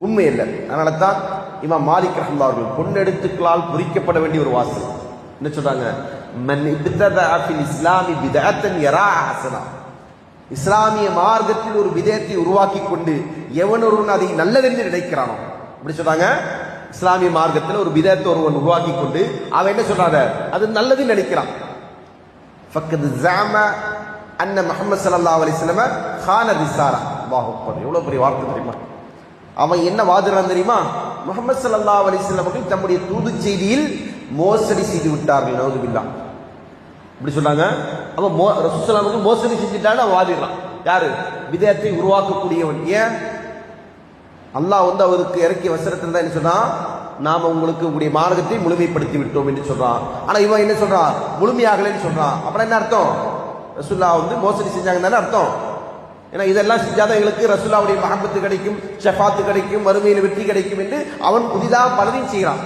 உண்மை இல்லை. அதனால தான் இமாம் மாலிக் ரஹ்மத்துல்லாஹி அவர்கள் பொன்னெடுத்துக்களால் பொறிக்கப்பட வேண்டிய ஒரு வாசல் என்ன சொல்றாங்க, மன் இப்ததஅ ஃபில் இஸ்லாமி பிதஅத்தன் யராஅ ஹஸனா, இஸ்லாமிய மார்க்கத்தில் ஒரு விதயத்தை உருவாக்கி கொண்டு எவன் ஒருவன் அதை நல்லதென்று நினைக்கிறானோ, அப்படி சொல்றாங்க, இஸ்லாமிய மார்க்கத்தில் ஒரு விதயத்தை ஒருவன் உருவாக்கி கொண்டு அவன் என்ன சொல்றாங்க, அது நல்லதுன்னு நினைக்கிறான். ஃபக்கத் ஸஅம அன்ன முஹம்மது ஸல்லல்லாஹு அலைஹி வஸல்லம் கான ரிசாலா. அல்லாஹ் அக்பர், எவ்வளவு பெரிய வார்த்தை தெரியுமா. அவன் என்ன வாதிடுறான் தெரியுமா, முஹம்மது ஸல்லல்லாஹு அலைஹி வஸல்லம் அவர்கள் தம்முடைய தூது செய்தியில் மோசடி செய்து விட்டார்கள், நவுதுபில்லாஹ் இப்படி சொன்னாங்க. அவன் ரசூலுல்லாஹி ஸல்லல்லாஹு அலைஹி வஸல்லம் மோசடி செஞ்சிட்டான்னு அவன் வாதிடுறான். யாரு? விதயத்தை உருவாக்கக்கூடியவன். ஏன்? அல்லாஹ் அவருக்கு இறக்கிய வசனத்தில் தான் என்ன சொன்னா, நாம உங்களுக்கு உங்களுடைய மார்க்கத்தை முழுமைப்படுத்தி விட்டோம் என்று சொல்றான். ஆனா இவன் என்ன சொல்றான், முழுமையாகலன்னு சொல்றான். அப்புறம் என்ன அர்த்தம், ரசூலுல்லாஹ் மோசடி செஞ்சாங்கன்னு தானே அர்த்தம். ஏன்னா இதெல்லாம் செஞ்சாதான் எங்களுக்கு ரசூலுல்லாஹ்வுடைய மஹப்பத்து கிடைக்கும், ஷஃபாத்து கிடைக்கும், மறுமையில் வெற்றி கிடைக்கும் என்று அவன் புதிதாக பலரையும் செய்கிறான்.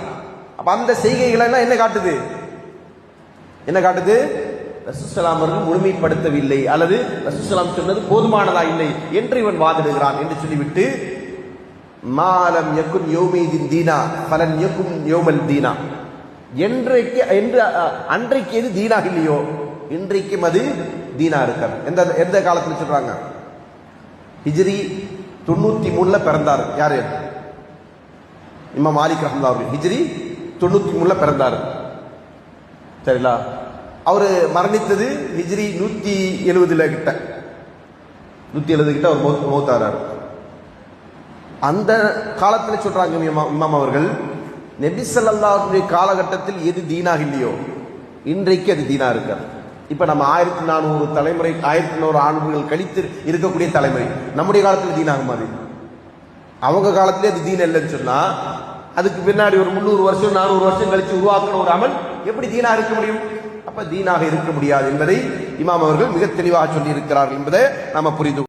அப்ப அந்த செய்கைகள் எல்லாம் என்ன காட்டுது, என்ன காட்டுது, ரசூலுல்லாஹ் அவர்கள் முழுமைப்படுத்தவில்லை அல்லது ரசூலுல்லாஹ் சொன்னது போதுமானதா இல்லை என்று இவன் வாதிடுகிறான் என்று சொல்லிவிட்டு, மாலம் யகுன் யௌமீதின் தீனா ஃபலன் யகுன் யௌமல் தீனா, அன்றைக்கு எது தீனாக இல்லையோ இன்றைக்கும் அது தீனா இருக்காது. எந்த காலத்தில் சொல்றாங்க, ஹிஜ்ரி 93ல பிறந்தார். யாரு? இமாம் மாலிக் ரஹ்மத்துல்லாஹி அவர்கள் ஹிஜ்ரி 93ல பிறந்தார். சரிங்களா? அவரு மரணித்தது ஹிஜ்ரி 170 கிட்ட, 170 கிட்ட அவர் மௌத்தாரார். அந்த காலத்தில் சொல்றாங்க இமாம் அவர்கள், நபி ஸல்லல்லாஹு அலைஹி வஸல்லம் காலகட்டத்தில் எது தீனாக இல்லையோ இன்றைக்கு அது தீனா இருக்காது. இப்ப நம்ம 1400 தலைமுறை 1400 ஆண்டுகள் கழித்து இருக்கக்கூடிய தலைமுறை நம்முடைய காலத்தில் தீனாக மாறி, அவங்க காலத்திலே அது தீன் இல்லைன்னு சொன்னா அதுக்கு பின்னாடி ஒரு 300 வருஷம் 400 வருஷம் கழிச்சு உருவாக்கின ஒரு அமல் எப்படி தீனாக இருக்க முடியும்? அப்ப தீனாக இருக்க முடியாது என்பதை இமாம் அவர்கள் மிக தெளிவாக சொல்லி இருக்கிறார்கள் என்பதை நாம புரிந்து